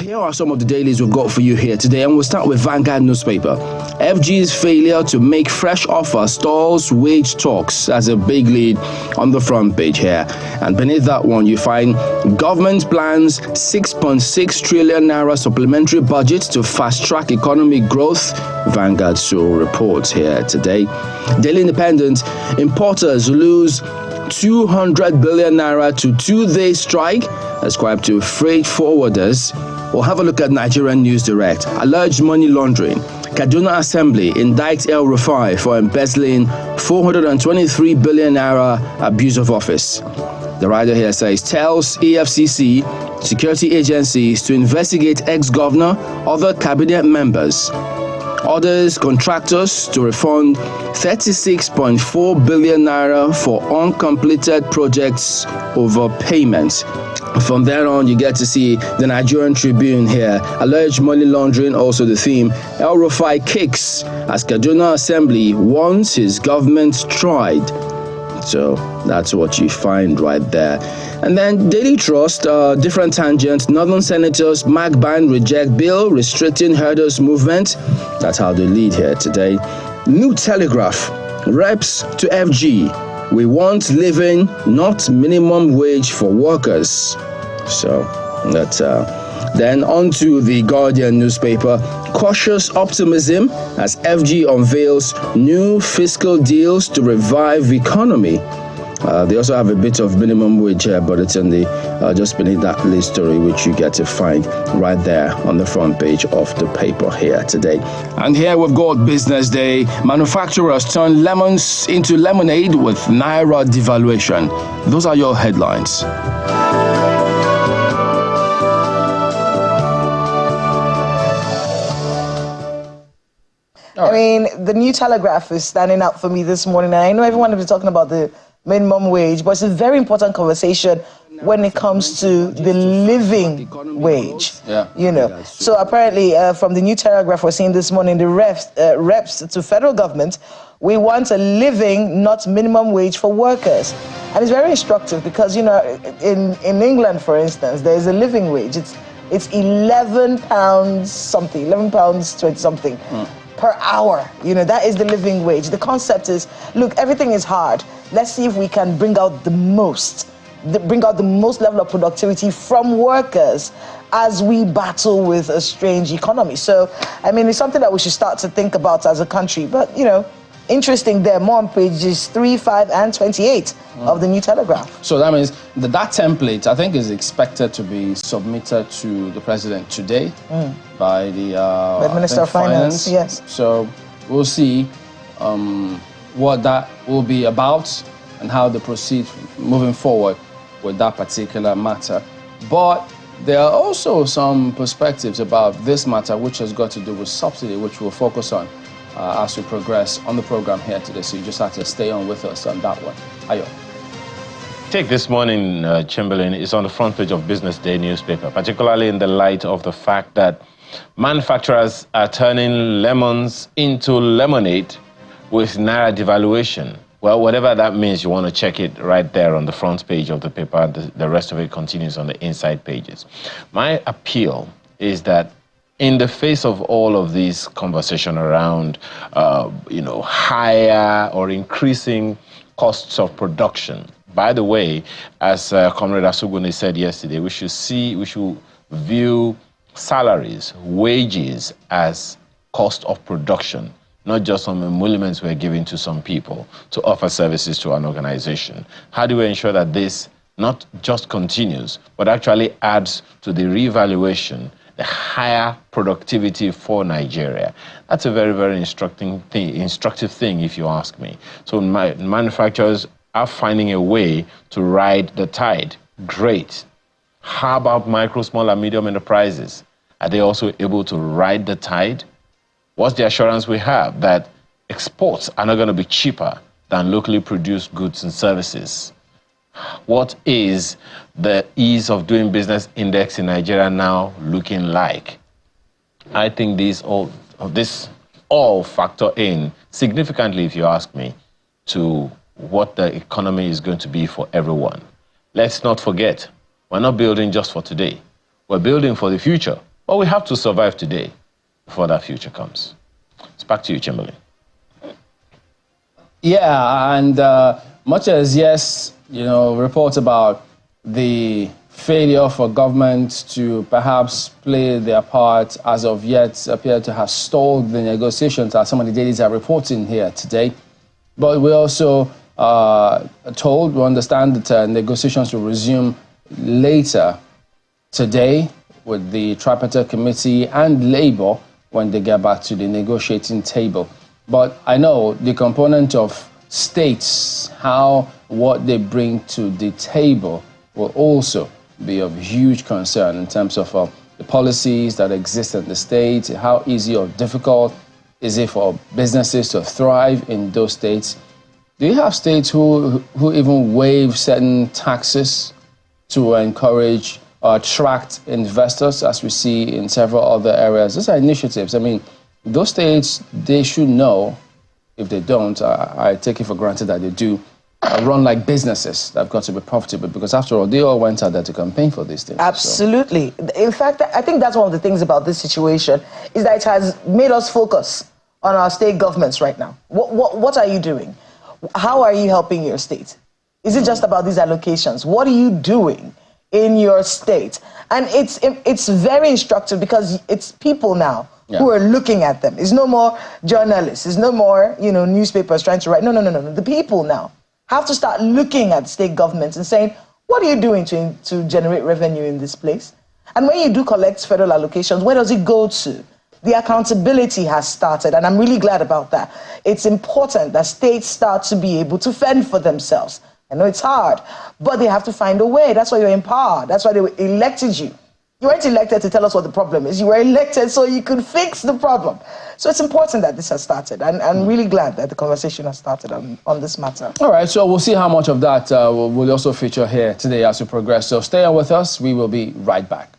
Here are some of the dailies we've got for you here today, and we'll start with Vanguard newspaper. FG's failure to make fresh offer stalls wage talks as a big lead on the front page here. And beneath that one, you find government plans 6.6 trillion naira supplementary budget to fast-track economic growth. Vanguard so reports here today. Daily Independent, importers lose 200 billion naira to two-day strike ascribed to freight forwarders. We'll have a look at Nigerian News Direct. Alleged money laundering. Kaduna Assembly indicts El Rufai for embezzling 423 billion naira abuse of office. The writer here says, tells EFCC security agencies to investigate ex-governor, other cabinet members. Orders contractors to refund 36.4 billion naira for uncompleted projects overpayments. From there on, you get to see the Nigerian Tribune here. Alleged money laundering, also the theme. El Rufai kicks as Kaduna Assembly wants his government tried. So that's what you find right there. And then Daily Trust, different tangent. Northern senators mag ban reject bill restricting herders movement. That's how they lead here today. New Telegraph, reps to FG. We want living, not minimum wage for workers. So that's then on to the Guardian newspaper. Cautious optimism as FG unveils new fiscal deals to revive economy. They also have a bit of minimum wage here, but it's in the just beneath that lead story, which you get to find right there on the front page of the paper here today. And here we've got Business Day. Manufacturers turn lemons into lemonade with Naira devaluation. Those are your headlines. I mean, the New Telegraph is standing out for me this morning. And I know everyone has been talking about the minimum wage, but it's a very important conversation when it comes to the living wage. Yeah, you know. So apparently, from the New Telegraph, we're seeing this morning, the reps to federal government, we want a living, not minimum wage for workers. And it's very instructive because, you know, in England, for instance, there is a living wage. It's 11 pounds something, 11 pounds 20 something. Per hour. You know, that is the living wage. The concept is, look, everything is hard. Let's see if we can bring out the most level of productivity from workers as we battle with a strange economy. So, I mean, it's something that we should start to think about as a country. But, you know, interesting there, more on pages 3, 5, and 28 of the New Telegraph. So that means that template, I think, is expected to be submitted to the president today by the Minister of Finance. Yes. So we'll see what that will be about and how they proceed moving forward with that particular matter. But there are also some perspectives about this matter which has got to do with subsidy, which we'll focus on as we progress on the program here today. So you just have to stay on with us on that one. Ayo. Take this morning, Chamberlain, is on the front page of Business Day newspaper, particularly in the light of the fact that manufacturers are turning lemons into lemonade with Naira devaluation. Well, whatever that means, you want to check it right there on the front page of the paper. The rest of it continues on the inside pages. My appeal is that in the face of all of this conversation around, higher or increasing costs of production. By the way, as Comrade Asugune said yesterday, we should view salaries, wages as cost of production, not just some emoluments we're giving to some people to offer services to an organization. How do we ensure that this not just continues, but actually adds to the reevaluation, the higher productivity for Nigeria? That's a very, very instructive thing, if you ask me. So manufacturers are finding a way to ride the tide. Great. How about micro, small, and medium enterprises? Are they also able to ride the tide? What's the assurance we have that exports are not going to be cheaper than locally produced goods and services? What is the ease of doing business index in Nigeria now looking like? I think this all factor in significantly, if you ask me, to what the economy is going to be for everyone. Let's not forget, we're not building just for today. We're building for the future. But we have to survive today before that future comes. It's back to you, Chamberlain. Yeah, and much as, yes, reports about the failure for government to perhaps play their part as of yet appear to have stalled the negotiations, as some of the dailies are reporting here today. But we also we understand that negotiations will resume later today with the Tripartite Committee and Labour when they get back to the negotiating table. But I know the component of states, what they bring to the table will also be of huge concern in terms of the policies that exist in the state. How easy or difficult is it for businesses to thrive in those states? Do you have states who even waive certain taxes to encourage or attract investors, as we see in several other areas? These are initiatives. I mean, those states, they should know. If they don't, I take it for granted that they do, run like businesses that have got to be profitable, because after all, they all went out there to campaign for these things. Absolutely. So. In fact, I think that's one of the things about this situation, is that it has made us focus on our state governments right now. What are you doing? How are you helping your state? Is it just about these allocations? What are you doing in your state? And it's very instructive, because it's people now who are looking at them. It's no more journalists. It's no more, newspapers trying to write. No. The people now have to start looking at state governments and saying, what are you doing to generate revenue in this place? And when you do collect federal allocations, where does it go to? The accountability has started, and I'm really glad about that. It's important that states start to be able to fend for themselves. I know it's hard, but they have to find a way. That's why you're in power. That's why they elected you. You weren't elected to tell us what the problem is. You were elected so you could fix the problem. So it's important that this has started, and I'm really glad that the conversation has started on this matter. All right, so we'll see how much of that will also feature here today as we progress. So stay on with us. We will be right back.